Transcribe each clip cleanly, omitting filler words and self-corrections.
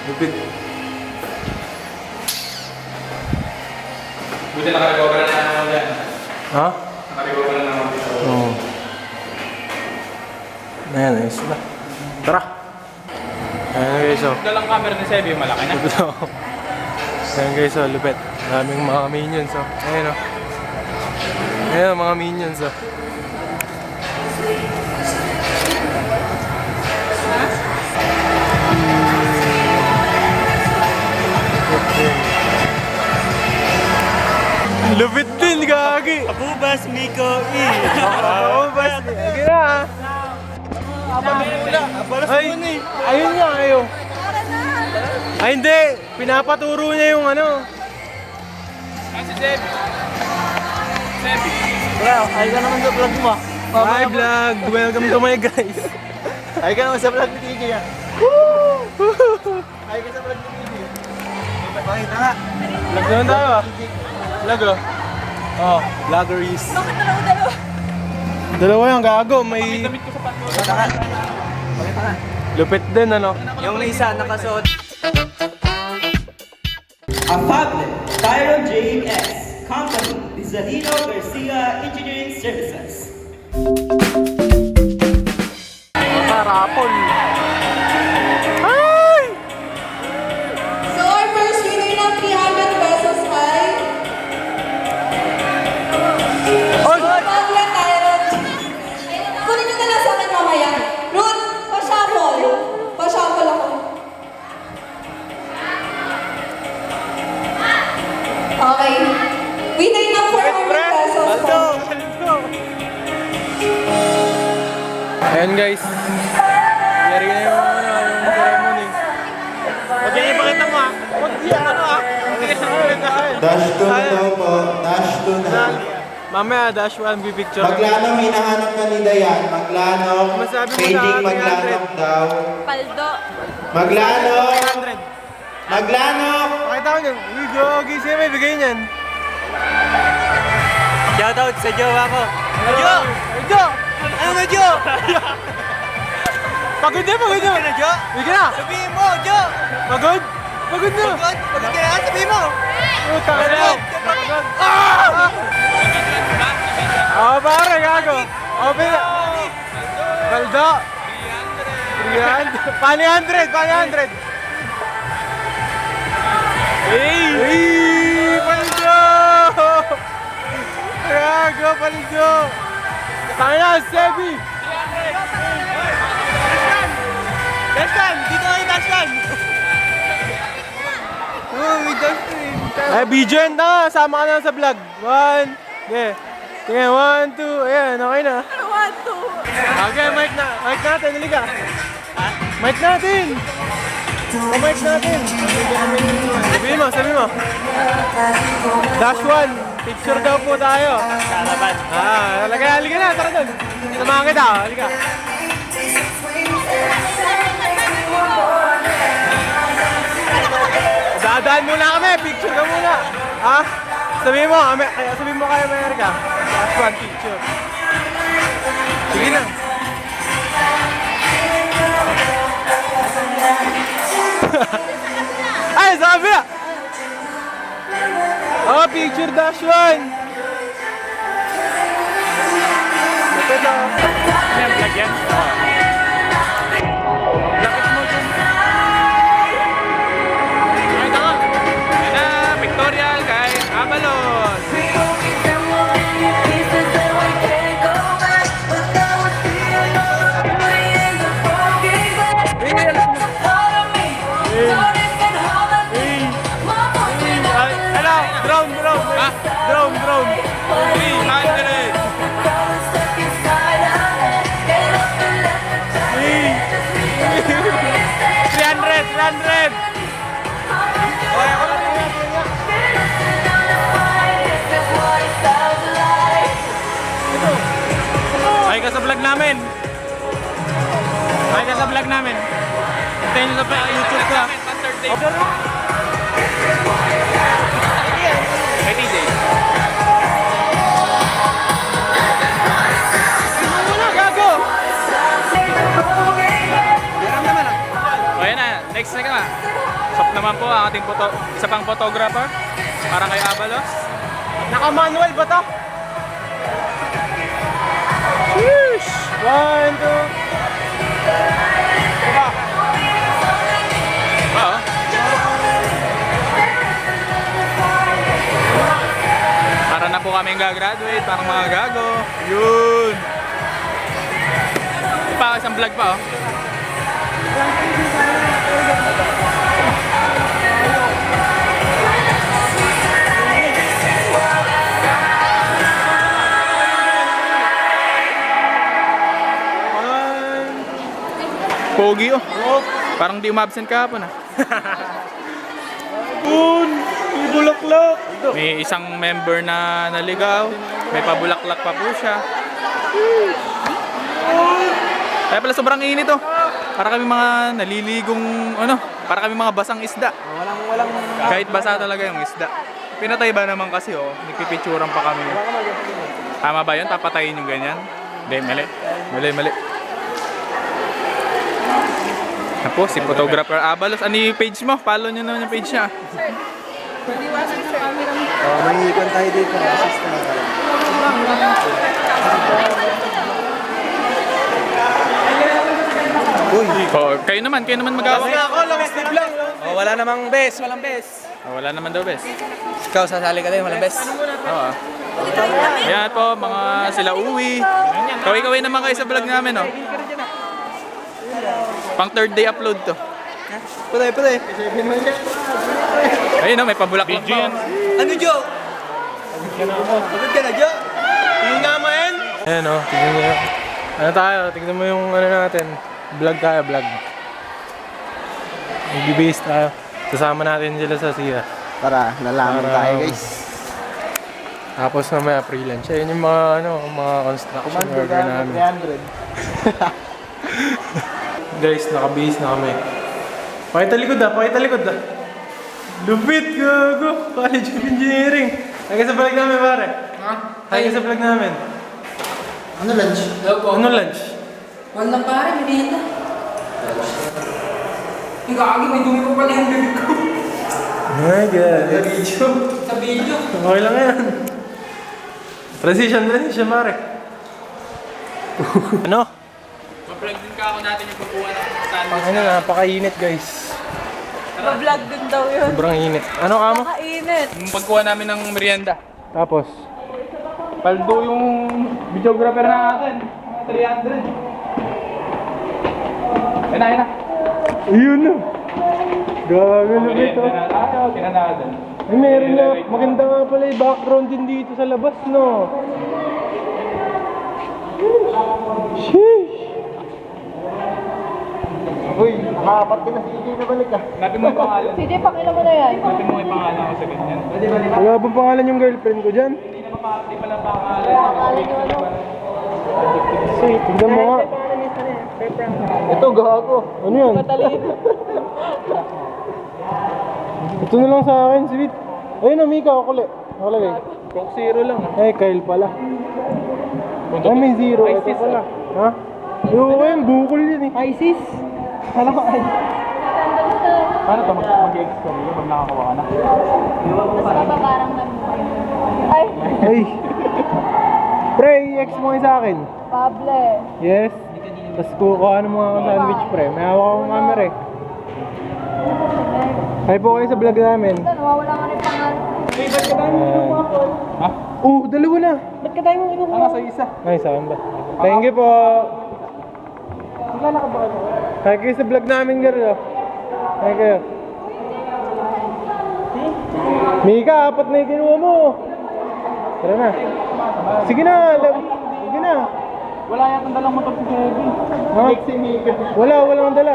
Lupit. Buti nakaligaw ka na naman dyan. Ha? Nakaligaw ka na naman dito. Oo. Ayan, ayos na. Tara! Ayan guys, oh. Dalang camera ni Sebi, malaki na. Ayan guys, oh, lupit. Maraming mga minions, oh. Ayan, oh. Ayan, mga minions, oh. Lupit din, gagi! Abubas Miko E! Abubas! Sige na! Ay, ayun nga, ayaw. Ay, hindi! Pinapaturo niya yung ano. Si Sebi. Sebi. Bro, ay ka naman sa vlog mo. Hi vlog! Welcome to my guys! Ay ka naman sa vlog ni TJ yan. Ay ka sa vlog ni TJ. Pakita nga. Vlog naman tayo ah. Vlog oh. Oh, vloggeries. Bakit dalawa-dalawa? Dalawa yung gago, may Damit ko sa pato. Pakita nga. lupit din ano. Yung isa nakasuot. Afable, Tyron JMS, Company, Rizalino Garcia Engineering Services. Karapol. Ay! So our first winner ng 300 pesos ay... Oy! Pablo Tyron. Kunin nyo na lang sa akin mamaya. Ruth, pa-shuffle. Pa-shuffle ako. Okay. Winner ng 400 pesos. Ayan guys. Yari na yung ano, yung ceremony. Huwag yan ipakita mo ah. Huwag yan ano ah. Hindi ka nakakita. Dash 2 na daw po. Dash 2 na. Mamaya, dash 1, picture. Maglanong hinahanap na ni Dayan. Maglanong. Masabi mo Paging sa maglanong daw. Paldo. Maglanong. Maglanong. Pakita ko nyo. Uy, gogi. Sino may bigay niyan? Shoutout sa jowa ko. Jo! Jo! Ano mo Jo? Pagod na, pagod na. Ano Jo? Bigyan na. Sabihin mo Jo! Pagod? Pagod na. Pagod? Pagod ka na? Sabihin mo! Puta ka na. Pagod. Ah, pare, gago. Open na. Baldo. 300. Paano 100? Paano 100? Hey! Hey! Baldo! Gago, Baldo! Tayo na, Sebi! Dashkan! Dito kayo Dashkan! Oh, may Dashkan. Ay, BJ na! Sama ka na sa vlog. 1. Okay. Sige, 1, 2. Ayan, okay na. 1, 2. Okay, mic na. Mic natin, halika. Mic natin! Mic natin! Sabihin mo, sabihin mo. Dash 1. Picture daw po tayo. Sarapan. Halika na, tara doon. Samahan kita, halika. Dadaan muna kami, picture ka muna. Ha? Sabihin mo kayo may Amerika. Dash 1, picture. Sige na. Ay, sabi na! Oh, picture dash 1! Ito. Yan, vlog yan. Lapit mo dun. Ay, tanga. Yan na, pictorial kay Abalos. Hello, drone. Ha? Drone. 300. Ay ka sa vlog namin. Ay ka sa vlog namin. Tingnan nyo sa YouTube ko. Kay DJ. Gago! O yan na. Next na ka. Shop naman po ang ating isa pang photographer para kay Abalos. Naka-manual ba to? Sheesh! 1, 2. Diba? Oo. Para na po kaming gagraduate, parang mga gago. Yun! Pa, isang vlog pa oh. Pogi oh. Parang di umabsent kahapon ah. May bulaklak. May isang member na naligaw. May pabulaklak pa po siya. Kaya pala sobrang init oh. Para kami mga naliligong para kami mga basang isda. Walang. Kahit basa talaga yung isda. Pinatay ba naman kasi oh, nagpipicturan pa kami. Tama ba yun? Tapatayin yung ganyan? Hindi, mali. Apo, si photographer Abalos. Ano yung page mo? Follow nyo naman yung page niya. Mangiikon tayo dito. Assistant. Kayo naman mag-awak. Ako, long sleeve lang. Wala namang best, walang best. Wala naman daw, bes. Ikaw, sasali ka din, walang best. Oo. Ayan po, mga sila uwi. Kaway-kaway naman kayo sa vlog namin, oh. Pang third day upload to. Pare. Ayun, oh, may pabulaklak pa. Ano, Joe? Pagod ka na, Joe? Tingin naman. Ayan o, tignan nyo. Ano tayo? Tignan mo yung natin. Vlog tayo, vlog. Mag-base tayo. Sasama natin sila sa SIA. Para nalaman tayo guys. Tapos mamaya freelance. Ayun yung mga mga construction worker namin. 300. Guys, naka-base na kami. Pakita likod ah. Lupit, gago. College of Engineering. Ay sa vlog namin, pare. Ha? Ay sa vlog namin. Ano lunch? Ano lunch? Walang pare, merienda. Yung kagi, may dumi pa pala yung bibig ko. Oh my God. Sa video. Okay lang yan. Transition, pare. Ano? Ma-vlog din ka ako natin yung pagkuha ng sandwich. Ano, napakainit guys. Ma-vlog din daw yun. Sobrang init. Ano ka mo? Nakainit. Yung pagkuha namin ng merienda. Tapos? Paldo yung videographer natin. 300. Ayun na. Ayun na. Gago na ito. Kinanadan. Ay, meron na. Maganda nga pala yung background din dito sa labas, no? Sheesh! Uy, nakapat ka na si EJ na balik ah. Natin mo yung pangalan. CJ, pakila mo na yan. Natin mo yung pangalan ko sa ganyan. Wala bang pangalan yung girlfriend ko dyan? Hindi pala pangalan. Pakala nyo ano. Sweet, tignan mo nga. Ito, gago. Ano yan? Ito na lang sa akin, sweet. Ayun na, Mika, ako nakalagay. Coke Zero lang. Eh, Kyle pala. Ay, may zero. Ito pala. Ha? Yung yun, bukol yun eh. ISIS. Kala ko ay. Paano ito mag-explore yun pag nakakuha ka na? Mas mababarang na buhay. Ay, Ay. Pre, i-ex mo kayo sa akin. Pable. Yes. Tapos kukuha mo nga ako sandwich, pre. May hawak akong camera eh. Hi po kayo sa vlog namin. Nawawala nga na yung pangalan. Ha? Dalawa na. Ba't ka tayo mong inuha? Nasa isa. Ay, saan ba? Thank you po. Hi kayo sa vlog namin, girl. Hi kayo. Mika, apat na yung kinuha mo. Tara na. Sige na. Sige na. Wala yatang dalang motor si Kevin. Ha? Walang dala.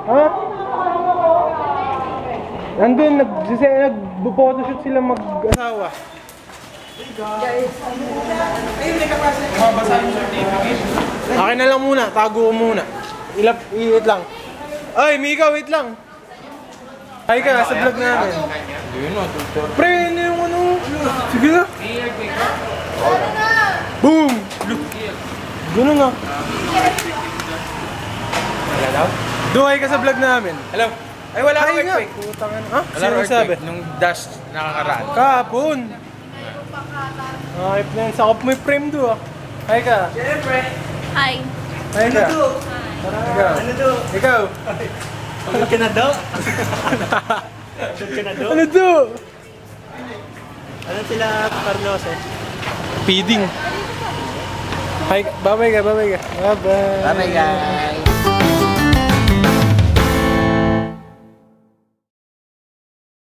Ha? Nandun, nag-photoshoot sila mag-asawa. Akin na lang muna, tago ko muna. Iit lang. Ay, Mika, wait lang. Ay ka, sa vlog namin. Pre, ano yung ano? Sige na. Boom! Gano'n nga. Duhay ka sa vlog namin. Hello. Ay, wala Hi kang nga. earthquake. Putang ina. Ha? Wala Sino kang nagsabi? earthquake nung dash nakakaraan. Kahapon. Ayop na yun. Sakop mo yung frame do ah. Hi ka. Hi. Hi ka. Ikaw. Ikaw. Pagod ka na daw. Pagod ka na daw. Ano do? Ano sila Carlos eh? Feeding. Hi, bye-bye ka, bye-bye ka. Bye-bye. Bye guys.